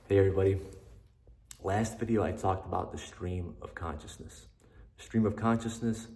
Hey everybody. Last video I talked about the stream of consciousness. The stream of consciousness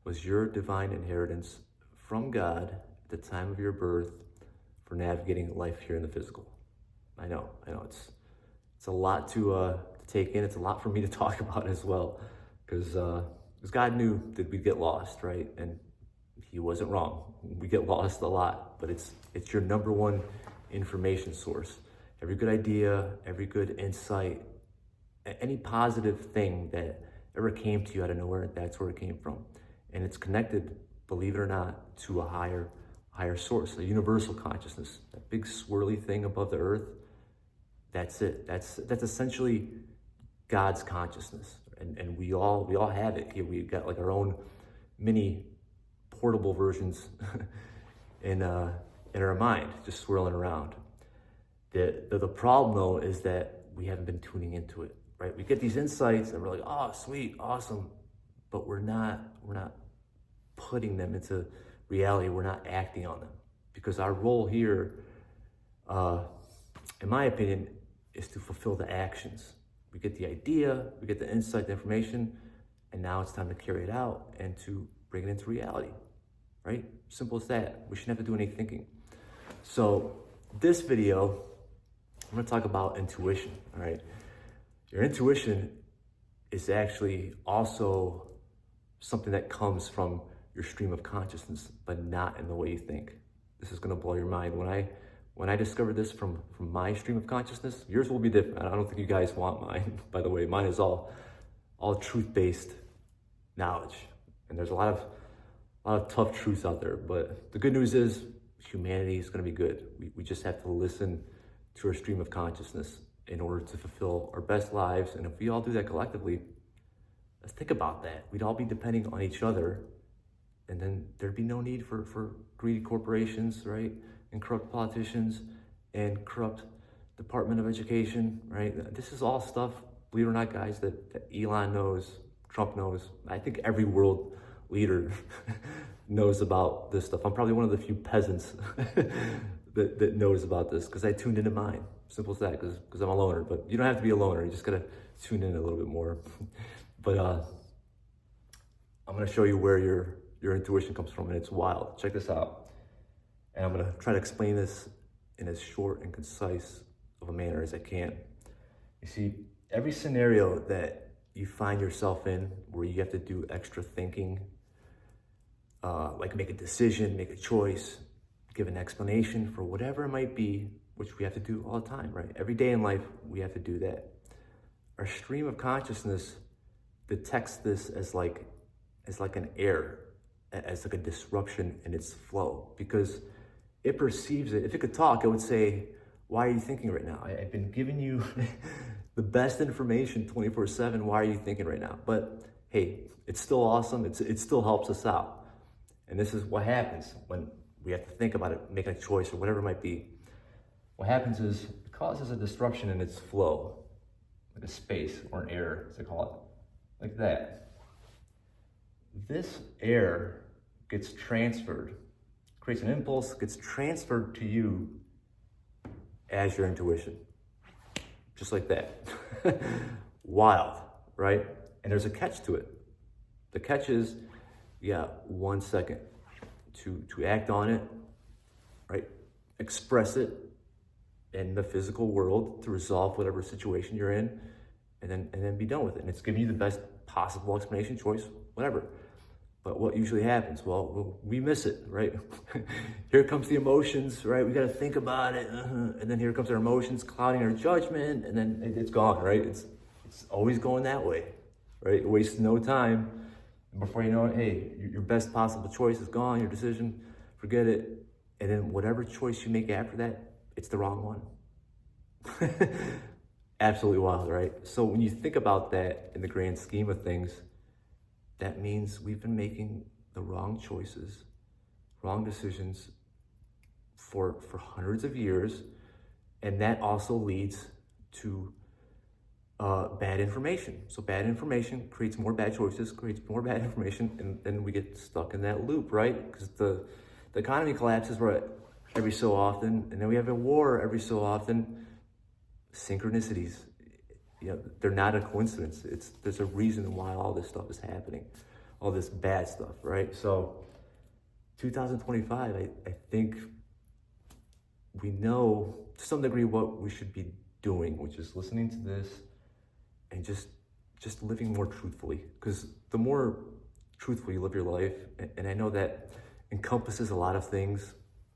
was your divine inheritance from God at the time of your birth for navigating life here in the physical. I know, it's a lot to take in. It's a lot for me to talk about as well, because God knew that we'd get lost, right? And He wasn't wrong. We get lost a lot, but it's your number one information source. Every good idea, every good insight, any positive thing that ever came to you out of nowhere, that's where it came from. And it's connected, believe it or not, to a higher source, a universal consciousness. That big swirly thing above the earth, that's it. That's essentially God's consciousness. And we all have it here. We've got like our own mini portable versions in our mind, just swirling around. The problem though is that we haven't been tuning into it, right? We get these insights and we're like, oh, sweet, awesome, but we're not putting them into reality. We're not acting on them, because our role here, in my opinion, is to fulfill the actions. We get the idea, we get the insight, the information, and now it's time to carry it out and to bring it into reality, right? Simple as that. We shouldn't have to do any thinking. So this video, I'm going to talk about intuition, all right? Your intuition is actually also something that comes from your stream of consciousness, but not in the way you think. This is going to blow your mind. When I discovered this from my stream of consciousness, yours will be different. I don't think you guys want mine, by the way. Mine is all truth-based knowledge. And there's a lot of tough truths out there, but the good news is humanity is going to be good. We just have to listen to our stream of consciousness in order to fulfill our best lives. And if we all do that collectively, let's think about that. We'd all be depending on each other, and then there'd be no need for greedy corporations, right? And corrupt politicians and corrupt Department of Education, right? This is all stuff, believe it or not, guys, that Elon knows, Trump knows. I think every world leader knows about this stuff. I'm probably one of the few peasants that knows about this, because I tuned into mine. Simple as that, because I'm a loner. But you don't have to be a loner. You just gotta tune in a little bit more. But I'm gonna show you where your intuition comes from, and it's wild. Check this out. And I'm gonna try to explain this in as short and concise of a manner as I can. You see, every scenario that you find yourself in where you have to do extra thinking, like make a decision, make a choice, give an explanation for whatever it might be, which we have to do all the time, right? Every day in life, we have to do that. Our stream of consciousness detects this as like an error, as like a disruption in its flow, because it perceives it. If it could talk, it would say, why are you thinking right now? I've been giving you the best information 24/7. Why are you thinking right now? But hey, it's still awesome. It still helps us out. And this is what happens when we have to think about it, making a choice or whatever it might be. What happens is it causes a disruption in its flow, like a space or an error, as they call it, like that. This error gets transferred, creates an impulse, gets transferred to you as your intuition, just like that. Wild, right? And there's a catch to it. The catch is, you got 1 second to act on it, right? Express it in the physical world to resolve whatever situation you're in, and then be done with it. And it's giving you the best possible explanation, choice, whatever. But what usually happens? Well, we miss it, right? Here comes the emotions, right? We got to think about it, and then here comes our emotions clouding our judgment, and then it's gone, right? It's always going that way, right? It wastes no time. And before you know it, hey, your best possible choice is gone, your decision, forget it. And then whatever choice you make after that, it's the wrong one. Absolutely wild, right? So when you think about that in the grand scheme of things, that means we've been making the wrong choices, wrong decisions for hundreds of years. And that also leads to bad information. So bad information creates more bad choices, creates more bad information, and then we get stuck in that loop, right? Because the economy collapses every so often, and then we have a war every so often, synchronicities, they're not a coincidence. There's a reason why all this stuff is happening, all this bad stuff, right? So 2025, I think we know to some degree what we should be doing, which is listening to this and just living more truthfully. Because the more truthful you live your life, and I know that encompasses a lot of things.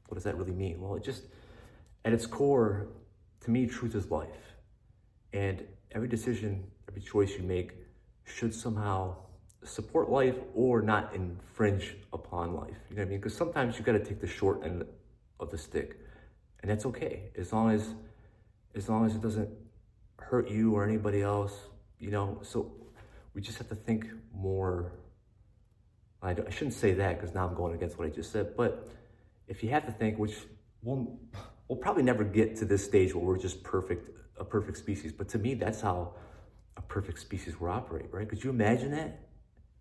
What does that really mean? Well, it just, at its core, to me, truth is life. And every decision, every choice you make should somehow support life or not infringe upon life. You know what I mean? Because sometimes you got to take the short end of the stick, and that's okay as long as it doesn't hurt you or anybody else. So we just have to think more. I shouldn't say that because now I'm going against what I just said. But if you have to think, which we'll probably never get to this stage where we're just a perfect species. But to me, that's how a perfect species will operate, right? Could you imagine that?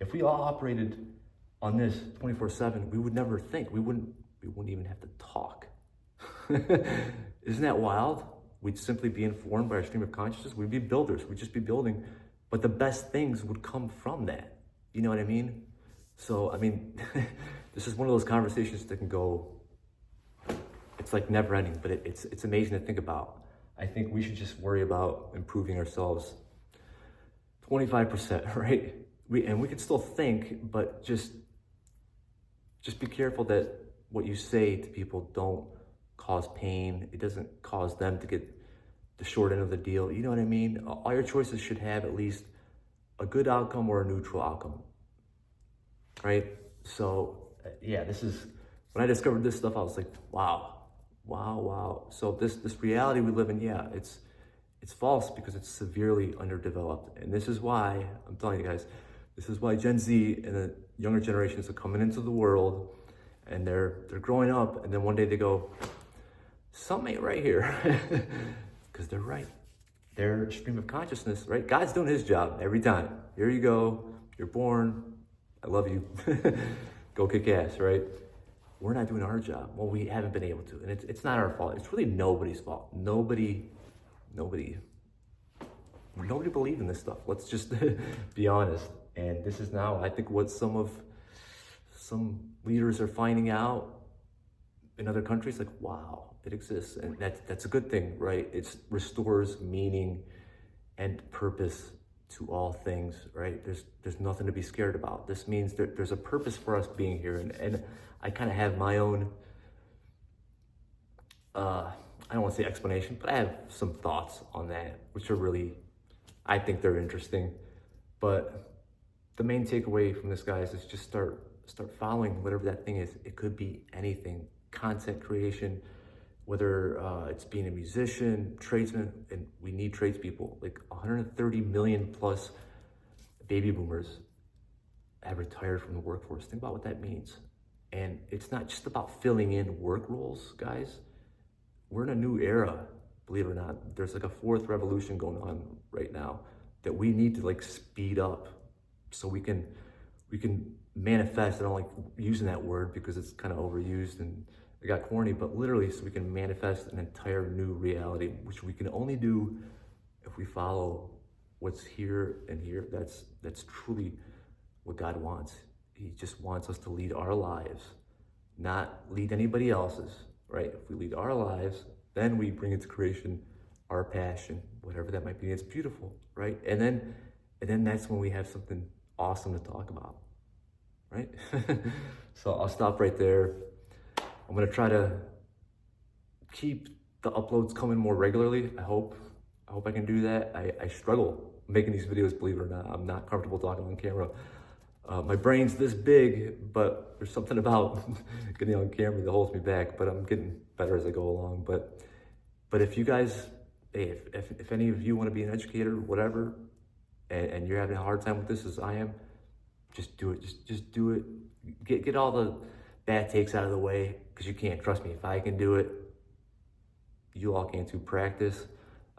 If we all operated on this 24/7, we would never think. We wouldn't even have to talk. Isn't that wild? We'd simply be informed by our stream of consciousness. We'd be builders. We'd just be building. But the best things would come from that. You know what I mean? So, I mean, this is one of those conversations that can go, it's like never ending, but it's amazing to think about. I think we should just worry about improving ourselves 25%, right? We can still think, but just be careful that what you say to people don't cause pain. It doesn't cause them to get the short end of the deal. You know what I mean? All your choices should have at least a good outcome or a neutral outcome, right? So yeah, this is, when I discovered this stuff, I was like, wow. So this reality we live in, yeah, it's false because it's severely underdeveloped. And this is why, I'm telling you guys, this is why Gen Z and the younger generations are coming into the world and they're growing up, and then one day they go, something ain't right here. Because they're right. Their stream of consciousness, right? God's doing his job every time. Here you go, you're born, I love you. Go kick ass, right? We're not doing our job. Well, we haven't been able to. And it's not our fault. It's really nobody's fault. Nobody believed in this stuff. Let's just be honest. And this is now, I think, what some leaders are finding out in other countries, like, wow, it exists. And that's a good thing, right? It restores meaning and purpose to all things, right? There's nothing to be scared about. This means there's a purpose for us being here. And I kind of have my own, I don't want to say explanation, but I have some thoughts on that, which are really, I think they're interesting. But the main takeaway from this, guys, is just start following whatever that thing is. It could be anything. Content creation, whether it's being a musician, tradesman, and we need tradespeople. Like 130 million plus baby boomers have retired from the workforce. Think about what that means. And it's not just about filling in work roles, guys. We're in a new era, believe it or not. There's like a fourth revolution going on right now that we need to like speed up so we can manifest. I don't like using that word because it's kind of overused and it got corny, but literally so we can manifest an entire new reality, which we can only do if we follow what's here and here. That's truly what God wants. He just wants us to lead our lives, not lead anybody else's, right? If we lead our lives, then we bring into creation our passion, whatever that might be. It's beautiful, right? And then that's when we have something awesome to talk about, right? So I'll stop right there. I'm gonna try to keep the uploads coming more regularly. I hope I can do that. I struggle making these videos, believe it or not. I'm not comfortable talking on camera. My brain's this big, but there's something about getting on camera that holds me back, but I'm getting better as I go along. But if you guys, hey, if any of you want to be an educator, whatever, and you're having a hard time with this as I am, just do it. Just do it. Get all the bad takes out of the way, because you can't. Trust me, if I can do it, you all can too. Practice.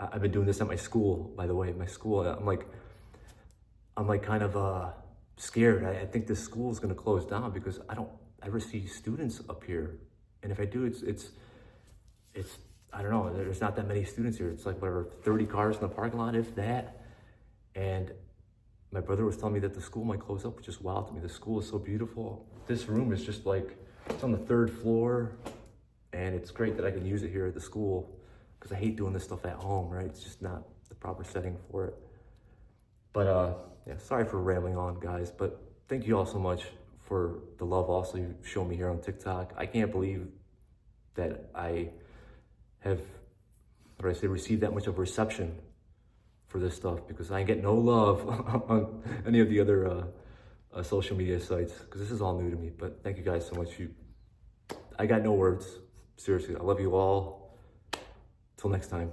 I've been doing this at my school, by the way. My school, I'm like kind of scared. I think this school is going to close down because I don't ever see students up here, and if I do, it's I don't know, there's not that many students here. It's like whatever, 30 cars in the parking lot, if that. And my brother was telling me that the school might close up, which is wild to me. The school is so beautiful. This room is just like, it's on the 3rd floor, and it's great that I can use it here at the school, because I hate doing this stuff at home, right? It's just not the proper setting for it. But yeah, sorry for rambling on, guys, but thank you all so much for the love also you show me here on TikTok. I can't believe that I have, what do I say, received that much of reception for this stuff, because I get no love on any of the other social media sites, because this is all new to me. But thank you guys so much. I got no words. Seriously, I love you all. Till next time.